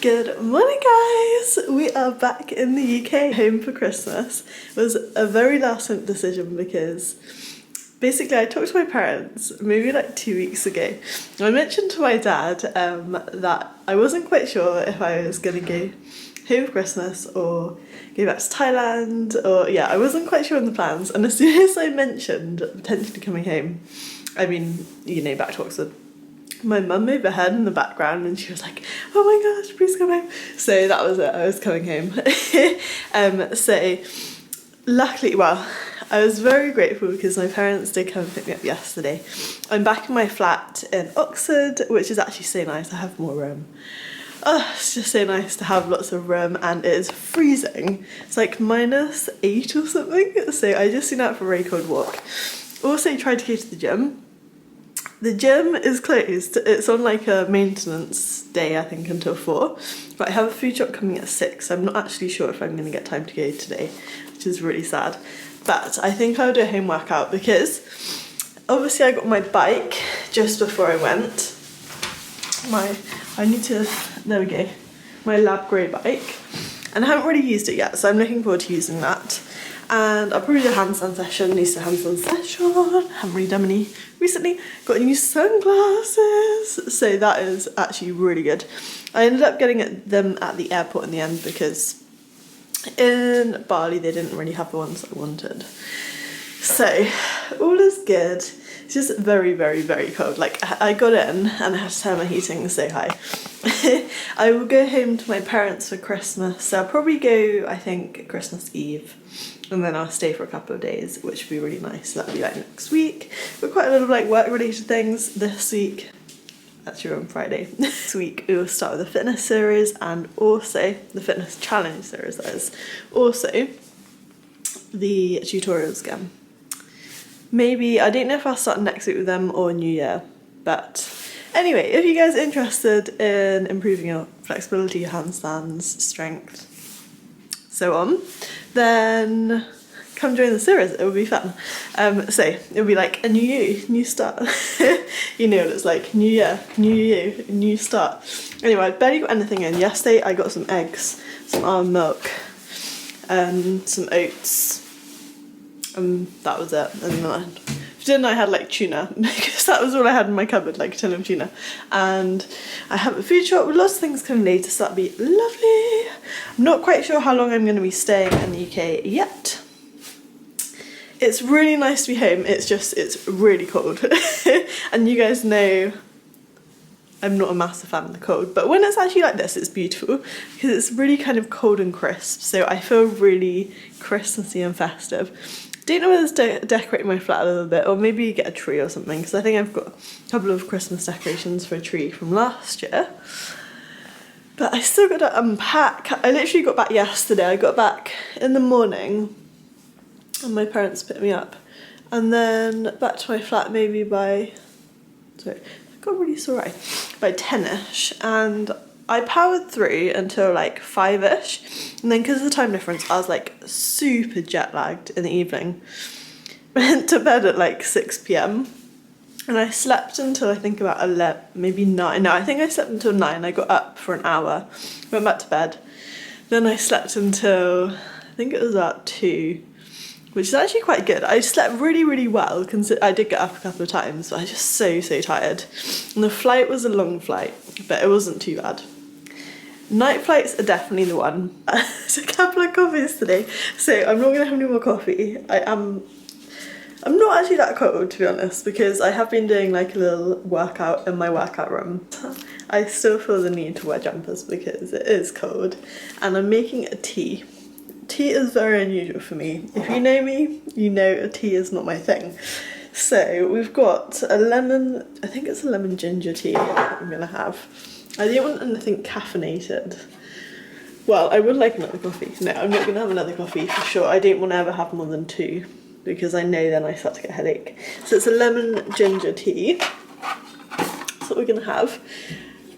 Good morning guys! We are back in the UK, home for Christmas. It was a very last minute decision because basically I talked to my parents maybe like 2 weeks ago. I mentioned to my dad that I wasn't quite sure if I was going to go home for Christmas or go back to Thailand, or yeah, I wasn't quite sure on the plans. And as soon as I mentioned potentially coming home, I mean, you know, back to Oxford, my mum overheard in the background and she was like, oh my gosh, please come home. So that was it, I was coming home. So luckily, well, I was very grateful because my parents did come and pick me up yesterday. I'm back in my flat in Oxford, which is actually so nice. I have more room. Oh, it's just so nice to have lots of room, and it is freezing. It's like -8 or something. So I just went out for a very cold walk. Also tried to go to the gym. The gym is closed. It's on like a maintenance day, I think, until 4. But I have a food shop coming at 6. So I'm not actually sure if I'm going to get time to go today, which is really sad. But I think I'll do a home workout because obviously I got my bike just before I went. There we go. My lab grey bike. And I haven't really used it yet, so I'm looking forward to using that. And I'll probably do a handstand session, used to handstand session, haven't really done any recently. Got new sunglasses, so that is actually really good. I ended up getting them at the airport in the end because in Bali they didn't really have the ones I wanted. So all is good. It's just very, very, very cold. Like I got in and I had to turn my heating so high. I will go home to my parents for Christmas. So I'll probably go, I think, Christmas Eve. And then I'll stay for a couple of days, which would be really nice. So that'll be like next week. But quite a lot of like work related things this week. Actually on Friday. This week we will start with the fitness series and also the fitness challenge series, that is. Also the tutorials again. Maybe, I don't know if I'll start next week with them or New Year. But anyway, if you guys are interested in improving your flexibility, your handstands, strength, so on, then come join the series. It will be fun. So it'll be like a new you, new start. You know what it's like, new year, new you, new start. Anyway, I barely got anything in. Yesterday I got some eggs, some almond milk, some oats, and that was it. And then for dinner I had like tuna, because that was all I had in my cupboard, like a tin of tuna. And I have a food shop with lots of things coming later, so that'll be lovely. I'm not quite sure how long I'm going to be staying in the UK yet. It's really nice to be home, it's really cold. And you guys know I'm not a massive fan of the cold, but when it's actually like this, it's beautiful because it's really kind of cold and crisp, so I feel really Christmassy and festive. Don't know whether to decorate my flat a little bit or maybe get a tree or something, because I think I've got a couple of Christmas decorations for a tree from last year. But I still got to unpack. I literally got back yesterday. I got back in the morning and my parents picked me up, and then back to my flat maybe by, sorry, I got really sore eye, by 10ish, and I powered through until like 5ish, and then because of the time difference I was like super jet lagged in the evening. Went to bed at like 6 PM and I slept until I think about 11, maybe 9. No, I think I slept until 9. I got up for an hour, went back to bed, then I slept until I think it was about 2, which is actually quite good. I slept really, really well, I did get up a couple of times, but I was just so tired. And the flight was a long flight, but it wasn't too bad. Night flights are definitely the one. It's a couple of coffees today, so I'm not going to have any more coffee. I'm not actually that cold, to be honest, because I have been doing like a little workout in my workout room. I still feel the need to wear jumpers because it is cold, and I'm making a tea. Tea is very unusual for me. If you know me, you know a tea is not my thing. So we've got a lemon, I think it's a lemon ginger tea I'm gonna have. I don't want anything caffeinated. Well, I would like another coffee. No, I'm not gonna have another coffee for sure. I don't want to ever have more than 2 because I know then I start to get a headache. So it's a lemon ginger tea. That's what we're gonna have.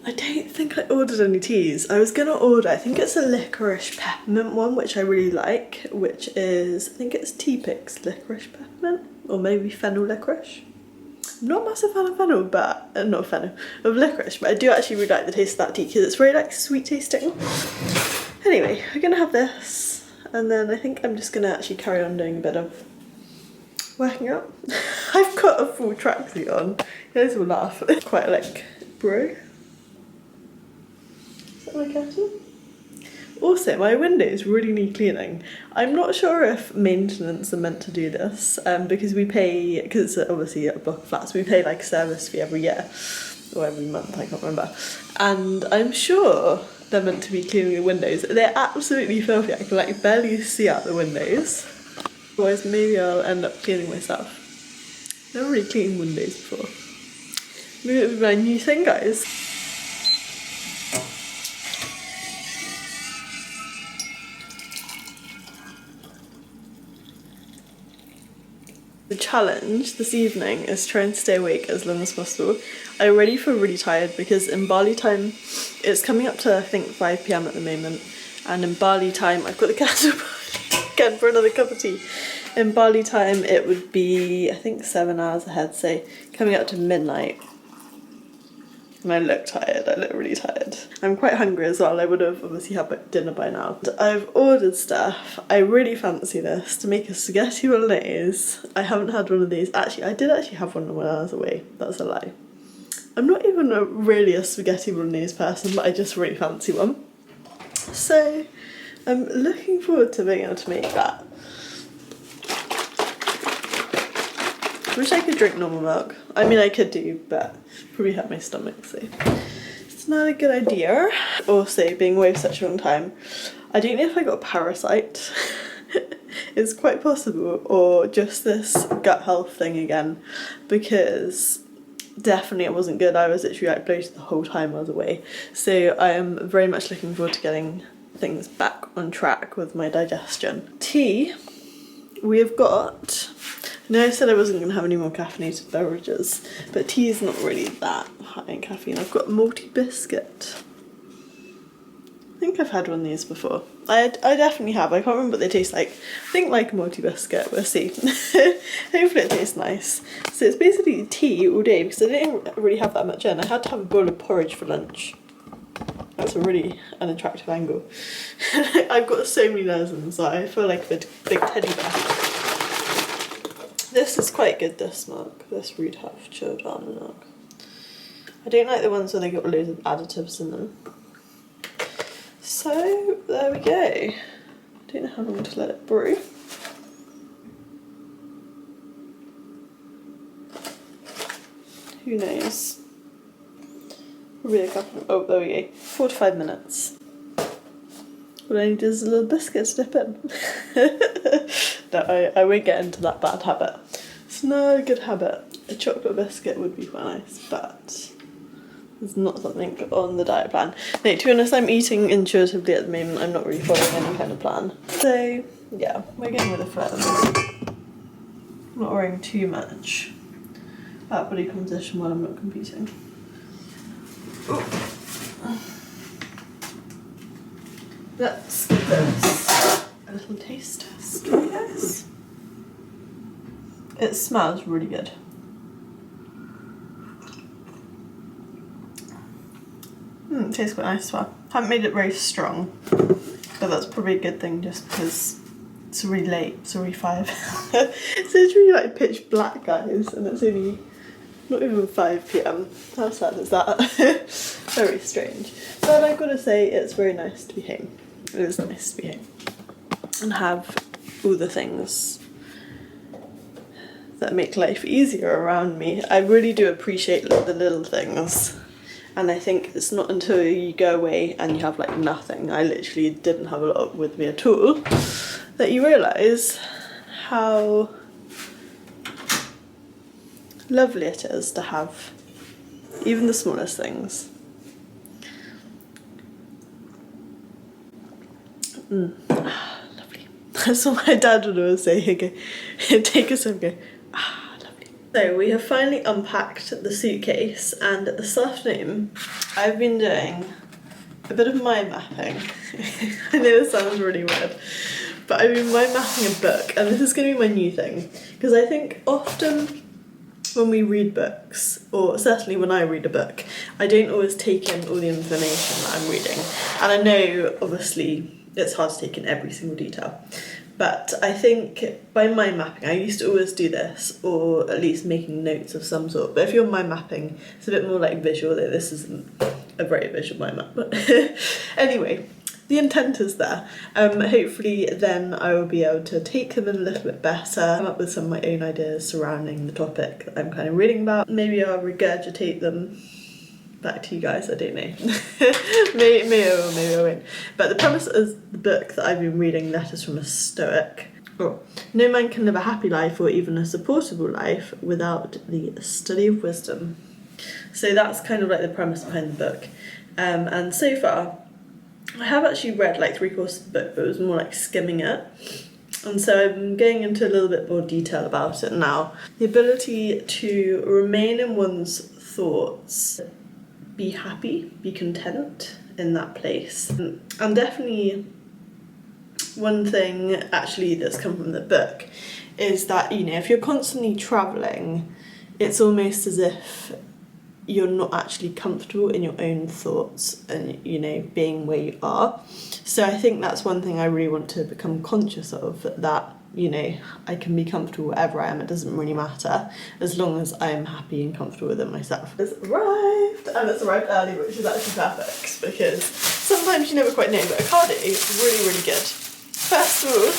I don't think I ordered any teas. I was gonna order, I think it's a licorice peppermint one, which I really like, which is, I think it's Tea Picks licorice peppermint, or maybe fennel licorice. I'm not a massive fan of fennel, but not fennel, of licorice, but I do actually really like the taste of that tea because it's very like sweet tasting. Anyway, we're gonna have this, and then I think I'm just gonna actually carry on doing a bit of working out. I've got a full tracksuit on. You guys will laugh. It's quite like Burr. Is that my kettle? Also, my windows really need cleaning. I'm not sure if maintenance are meant to do this because we pay, because it's obviously a block of flats, we pay like a service fee every year or every month, I can't remember. And I'm sure they're meant to be cleaning the windows. They're absolutely filthy. I can like barely see out the windows. Otherwise, maybe I'll end up cleaning myself. I've never really cleaned windows before. Maybe it'll be my new thing, guys. The challenge this evening is trying to stay awake as long as possible. I already feel really tired because in Bali time, it's coming up to I think 5 PM at the moment, and in Bali time, I've got the kettle again for another cup of tea. In Bali time it would be I think 7 hours ahead, so coming up to midnight. And I look tired, I look really tired. I'm quite hungry as well, I would have obviously had dinner by now. I've ordered stuff, I really fancy this, to make a spaghetti bolognese. I haven't had one of these. Actually, I did actually have one when I was away, that's a lie. I'm not even really a spaghetti bolognese person, but I just really fancy one. So, I'm looking forward to being able to make that. Wish I could drink normal milk. I mean I could do, but probably hurt my stomach, so it's not a good idea. Also, being away for such a long time, I don't know if I got a parasite. It's quite possible, or just this gut health thing again, because definitely it wasn't good. I was literally like bloated the whole time I was away. So I am very much looking forward to getting things back on track with my digestion. Tea, we have got, I said I wasn't going to have any more caffeinated beverages, but tea is not really that high in caffeine. I've got multi biscuit. I think I've had one of these before. I definitely have. I can't remember what they taste like. I think like a multi biscuit. We'll see. Hopefully it tastes nice. So it's basically tea all day because I didn't really have that much in. I had to have a bowl of porridge for lunch. That's a really unattractive angle. I've got so many layers, so I feel like a big teddy bear. This is quite good, this milk. This Root Have chilled almond milk. I don't like the ones where they got loads of additives in them. So, there we go. Don't know how long to let it brew. Who knows? Probably a couple, oh there we go, 4 to 5 minutes. What I need is a little biscuit to dip in. No, I won't get into that bad habit. It's not a good habit. A chocolate biscuit would be quite nice, but it's not something on the diet plan. No, to be honest, I'm eating intuitively at the moment. I'm not really following any kind of plan. So, yeah, we're going with a friend. I'm not worrying too much about body composition while I'm not competing. Ooh. Let's give this a little taste test, guys. It smells really good. It tastes quite nice as well. Haven't made it very strong, but that's probably a good thing just because it's really late, it's already 5. So it's really like pitch black, guys, and it's only not even 5 PM. How sad is that? Very strange. But I've got to say, it's very nice to be home. It is nice to be home and have all the things that make life easier around me. I really do appreciate the little things, and I think it's not until you go away and you have like nothing, I literally didn't have a lot with me at all, that you realise how lovely it is to have even the smallest things. Lovely. That's what my dad would always say. He'd go, take a sip, go, lovely. So we have finally unpacked the suitcase, and this afternoon I've been doing a bit of mind mapping. I know this sounds really weird, but I've been mind mapping a book, and this is going to be my new thing, because I think often when we read books, or certainly when I read a book, I don't always take in all the information that I'm reading. And I know, obviously, it's hard to take in every single detail. But I think by mind mapping, I used to always do this, or at least making notes of some sort. But if you're mind mapping, it's a bit more like visual, though this isn't a very visual mind map. But anyway, the intent is there. Hopefully then I will be able to take them in a little bit better, come up with some of my own ideas surrounding the topic that I'm kind of reading about. Maybe I'll regurgitate them back to you guys, I don't know. maybe I won't. But the premise is the book that I've been reading, Letters from a Stoic. Oh. No man can live a happy life or even a supportable life without the study of wisdom. So that's kind of like the premise behind the book. And so far, I have actually read like 3/4 of the book, but it was more like skimming it. And so I'm going into a little bit more detail about it now. The ability to remain in one's thoughts, be happy, be content in that place. And definitely one thing actually that's come from the book is that, you know, if you're constantly travelling, it's almost as if you're not actually comfortable in your own thoughts and, you know, being where you are. So I think that's one thing I really want to become conscious of, that, you know, I can be comfortable wherever I am, it doesn't really matter, as long as I'm happy and comfortable with it myself. It's arrived, and it's arrived early, which is actually perfect, because sometimes you never quite know, but Ocado is really, really good. First of all,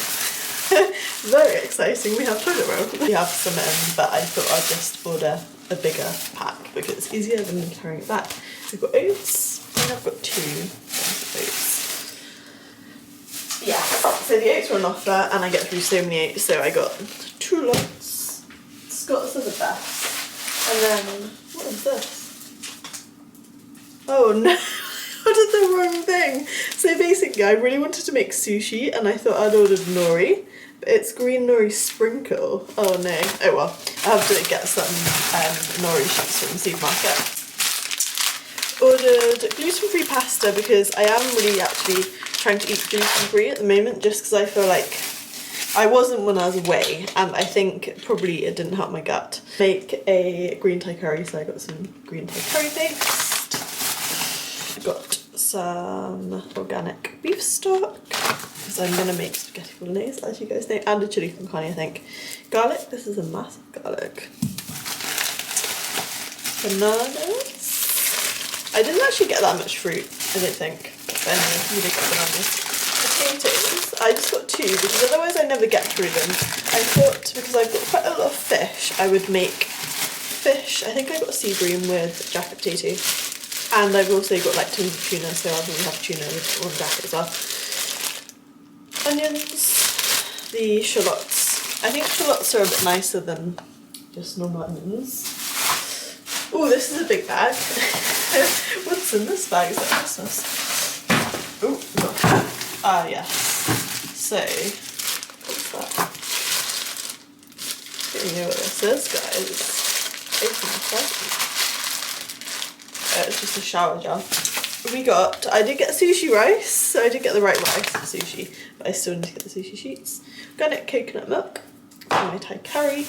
very exciting, we have toilet roll. We have some in, but I thought I'd just order a bigger pack because it's easier than me carrying it back. I've got oats, I think I've got 2 kinds of oats. Yeah, so the oats were on offer and I get through so many oats, so I got 2 lots. Scots are the best. And then, what is this? Oh no, I did the wrong thing. So basically I really wanted to make sushi and I thought I'd ordered nori. It's green nori sprinkle. Oh no. Oh well. I have to get some nori sheets from the supermarket. Ordered gluten-free pasta because I am really actually trying to eat gluten-free at the moment, just because I feel like I wasn't when I was away, and I think probably it didn't help my gut. Make a green Thai curry, so I got some green Thai curry paste. Got some organic beef stock, because I'm going to make spaghetti bolognese, as you guys know, and a chili con carne, I think. Garlic, this is a massive garlic. Bananas. I didn't actually get that much fruit, I don't think. But anyway, you did get bananas. Potatoes, I just got 2, because otherwise I never get through them. I thought, because I've got quite a lot of fish, I would make fish. I think I got sea bream with jacket potato. And I've also got like tins of tuna, so I'll probably have tuna with one jacket as well. Onions, the shallots. I think shallots are a bit nicer than just normal onions. Oh, this is a big bag. What's in this bag? Is that Christmas? Oh, got that. Ah, yes. So, what's that? I don't even know what this is, guys. Open this up. It's just a shower gel. I did get sushi rice, so I did get the right rice for sushi, but I still need to get the sushi sheets. Organic coconut milk for my Thai curry.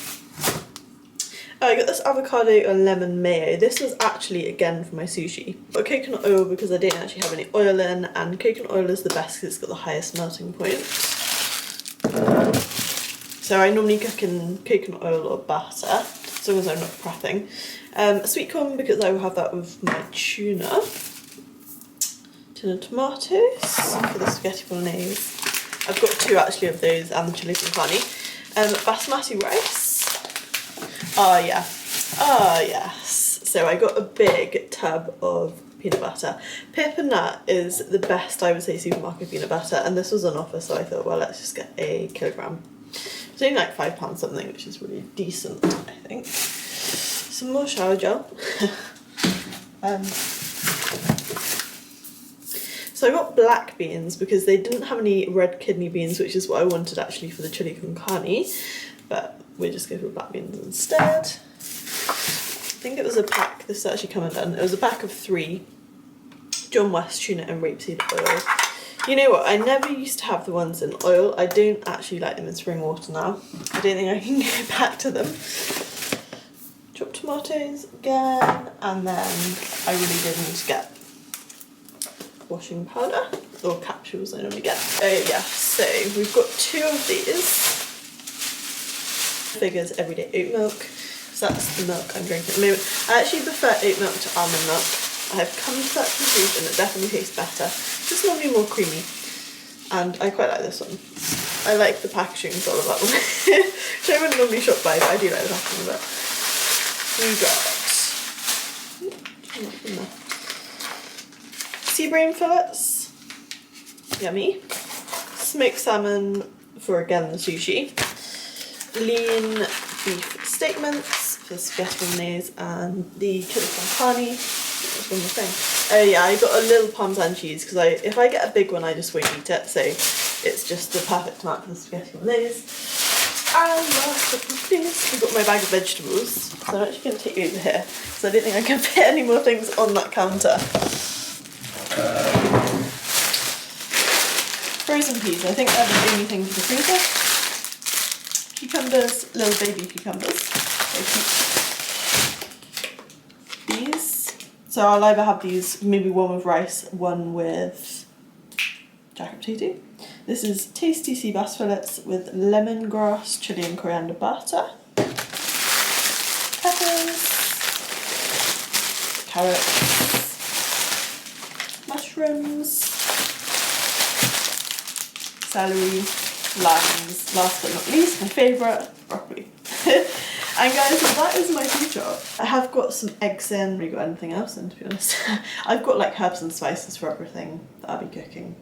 Oh, I got this avocado and lemon mayo. This was actually, again, for my sushi. Got coconut oil because I didn't actually have any oil in, and coconut oil is the best because it's got the highest melting point. So I normally cook in coconut oil or butter, as long as I'm not prepping. Sweet corn because I will have that with my tuna. Tin of tomatoes for the spaghetti bolognese. I've got 2 actually of those, and the chili con carne. Basmati rice. Oh yeah. Oh yes. So I got a big tub of peanut butter. Pip and nut is the best, I would say, supermarket peanut butter, and this was on offer, so I thought, well, let's just get a kilogram. It's only like £5 something, which is really decent, I think. Some more shower gel. So I got black beans because they didn't have any red kidney beans, which is what I wanted actually for the chili con carne, but we'll just go for black beans instead. I think it was a pack, this is actually coming done, it was a pack of 3 John West tuna and rapeseed oil. You know what, I never used to have the ones in oil. I don't actually like them in spring water now. I don't think I can go back to them. tomatoes again, and then I really did need to get washing powder, or capsules I normally get. Oh yeah, so we've got 2 of these. Figures everyday oat milk, so that's the milk I'm drinking at the moment. I actually prefer oat milk to almond milk. I have come to that conclusion, it definitely tastes better. It's normally more creamy, and I quite like this one. I like the packaging as well of that one, which I wouldn't normally shop by, but I do like the packaging of it. We got sea brain fillets, yummy. Smoked salmon for, again, the sushi. Lean beef steak mince for spaghetti bolognese, and the chili con carne. That's one more thing. Oh yeah, I got a little Parmesan cheese because if I get a big one I just won't eat it, so it's just the perfect amount for the spaghetti bolognese. And last but not least, we've got my bag of vegetables. So I'm actually going to take you over here because I don't think I can fit any more things on that counter. Frozen peas, I think they're the only thing for the freezer. Cucumbers, little baby cucumbers. These. So I'll either have these, maybe one with rice, one with jacket potato. This is tasty sea bass fillets with lemongrass, chilli and coriander butter. Peppers. Carrots. Mushrooms. Celery. Limes, last but not least, my favourite, broccoli. And guys, that is my food shop. I have got some eggs in, I haven't really got anything else in, to be honest. I've got like herbs and spices for everything that I'll be cooking.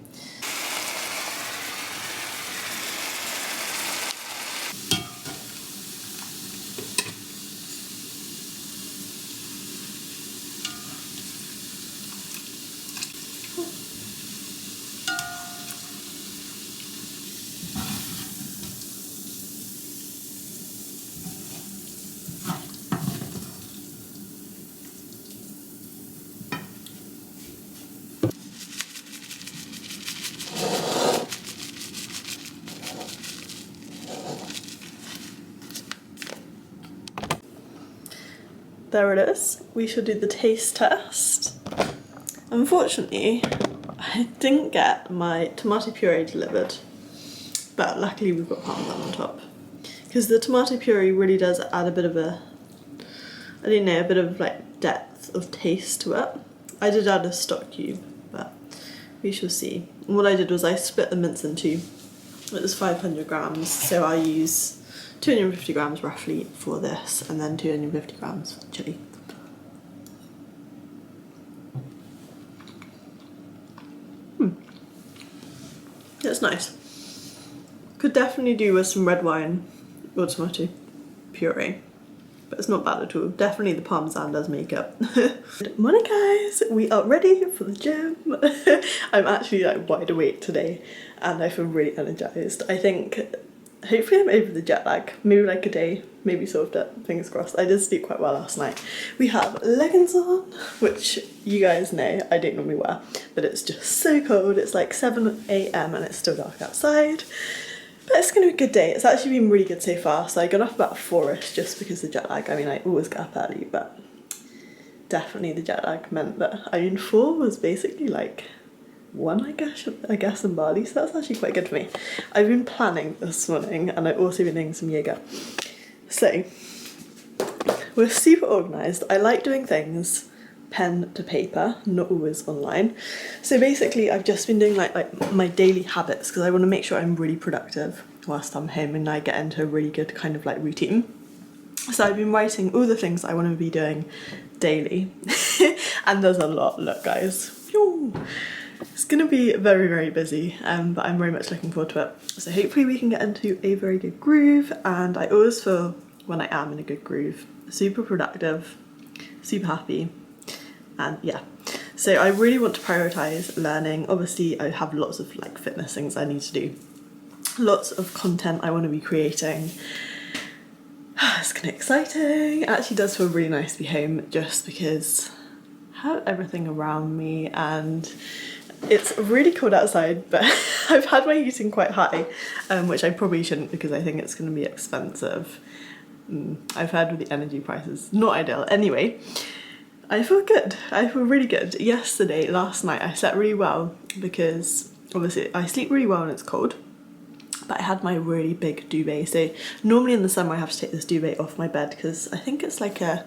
There it is. We shall do the taste test. Unfortunately, I didn't get my tomato puree delivered, but luckily we've got parmesan on top. Because the tomato puree really does add a bit of a, I don't know, a bit of like depth of taste to it. I did add a stock cube, but we shall see. And what I did was I split the mince in 2. It was 500 grams, so I use 250 grams roughly for this, and then 250 grams for chilli. It's nice. Could definitely do with some red wine or tomato puree, but it's not bad at all. Definitely the parmesan does make it. Good morning guys, we are ready for the gym. I'm actually like wide awake today and I feel really energized. I think hopefully I'm over the jet lag, maybe like a day, maybe solved it, fingers crossed. I did sleep quite well last night. We have leggings on, which you guys know I don't normally wear, but it's just so cold. It's like 7 AM and it's still dark outside, but it's gonna be a good day. It's actually been really good so far. So I got up about 4ish just because of the jet lag. I mean, I always get up early, but definitely the jet lag meant that, I mean, 4 was basically like 1, I guess in Bali, so that's actually quite good for me. I've been planning this morning and I've also been doing some yoga. So, we're super organised. I like doing things pen to paper, not always online. So basically I've just been doing like my daily habits because I want to make sure I'm really productive whilst I'm home and I get into a really good kind of like routine. So I've been writing all the things I want to be doing daily. And there's a lot, look guys. Phew. It's gonna be very, very busy, but I'm very much looking forward to it. So hopefully we can get into a very good groove, and I always feel when I am in a good groove, super productive, super happy, and yeah. So I really want to prioritise learning. Obviously I have lots of like fitness things I need to do, lots of content I want to be creating. It's kind of exciting. It actually does feel really nice to be home just because I have everything around me and it's really cold outside, but I've had my heating quite high, which I probably shouldn't because I think it's going to be expensive. I've heard with the energy prices, not ideal. Anyway, I feel good. I feel really good. Last night, I slept really well because obviously I sleep really well when it's cold, but I had my really big duvet. So normally in the summer I have to take this duvet off my bed because I think it's like a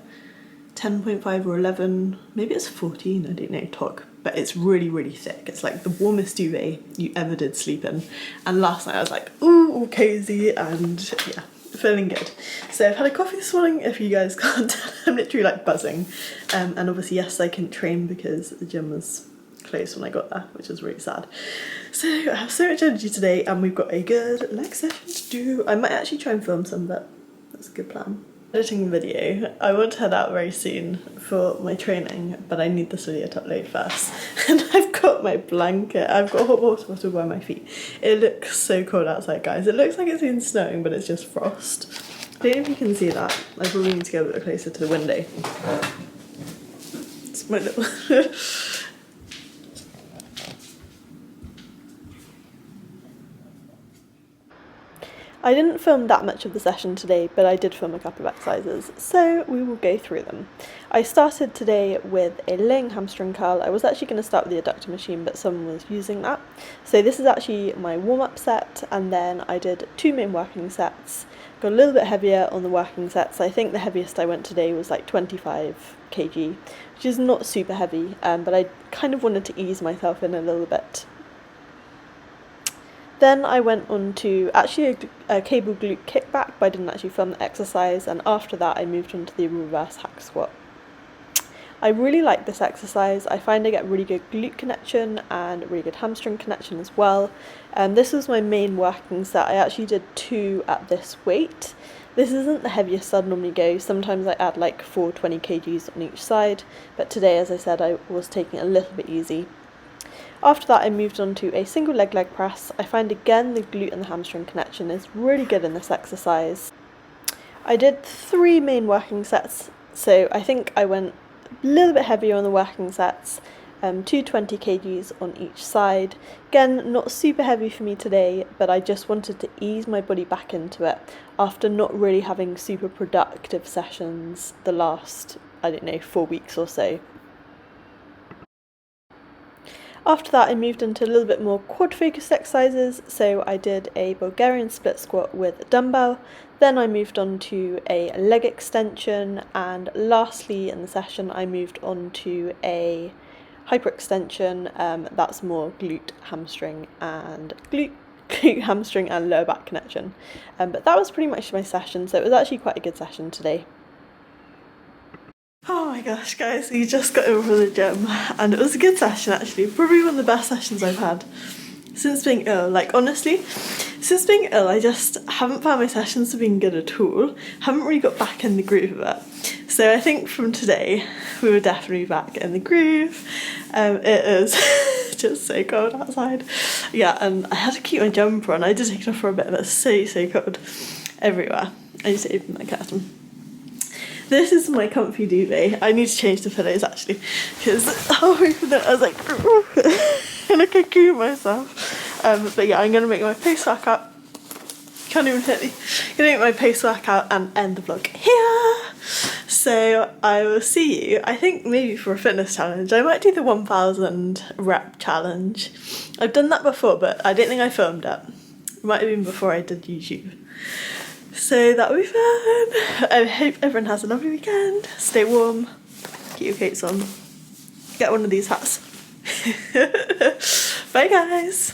10.5 or 11, maybe it's 14, I don't know, talk, but it's really, really thick. It's like the warmest duvet you ever did sleep in. And last night I was like, ooh, all cozy, and yeah, feeling good. So I've had a coffee this morning, if you guys can't tell. I'm literally like buzzing. And obviously, yes, I couldn't train because the gym was closed when I got there, which is really sad. So I have so much energy today, and we've got a good leg session to do. I might actually try and film some, but that's a good plan. Editing video. I want to head out very soon for my training, but I need this video to upload first. And I've got my blanket, I've got a hot water bottle by my feet. It looks so cold outside, guys. It looks like it's been snowing, but it's just frost. I don't know if you can see that. I probably need to go a bit closer to the window. It's my little... I didn't film that much of the session today, but I did film a couple of exercises, so we will go through them. I started today with a laying hamstring curl. I was actually going to start with the adductor machine, but someone was using that. So this is actually my warm-up set, and then I did 2 main working sets. Got a little bit heavier on the working sets. I think the heaviest I went today was like 25 kg, which is not super heavy, but I kind of wanted to ease myself in a little bit. Then I went on to actually a cable glute kickback, but I didn't actually film the exercise, and after that I moved on to the reverse hack squat. I really like this exercise. I find I get really good glute connection and really good hamstring connection as well. This was my main working set. I actually did 2 at this weight. This isn't the heaviest I'd normally go. Sometimes I add like 4 20 kgs on each side, but today, as I said, I was taking it a little bit easy. After that I moved on to a single leg press. I find again the glute and the hamstring connection is really good in this exercise. I did 3 main working sets, so I think I went a little bit heavier on the working sets, 220 kgs on each side. Again, not super heavy for me today, but I just wanted to ease my body back into it after not really having super productive sessions the last, I don't know, 4 weeks or so. After that I moved into a little bit more quad focused exercises, so I did a Bulgarian split squat with a dumbbell, then I moved on to a leg extension, and lastly in the session I moved on to a hyperextension. That's more glute, hamstring and lower back connection. But that was pretty much my session, so it was actually quite a good session today. Oh my gosh, guys, we just got over the gym and it was a good session actually. Probably one of the best sessions I've had since being ill. Like, honestly, since being ill, I just haven't found my sessions to being good at all. Haven't really got back in the groove of it. So I think from today, we were definitely back in the groove. It is just so cold outside. Yeah, and I had to keep my jumper on. I did take it off for a bit, but it's so cold everywhere. I need to open that curtain. This is my comfy duvet. I need to change the pillows actually, because halfway through that I was like, and I cocoon myself. But yeah, I'm gonna make my pace workout. Can't even hit me. Gonna make my pace workout and end the vlog here. So I will see you, I think maybe for a fitness challenge. I might do the 1000 rep challenge. I've done that before, but I don't think I filmed it. It might have been before I did YouTube. So that'll be fun. I hope everyone has a lovely weekend. Stay warm, keep your coats on, get one of these hats. Bye guys.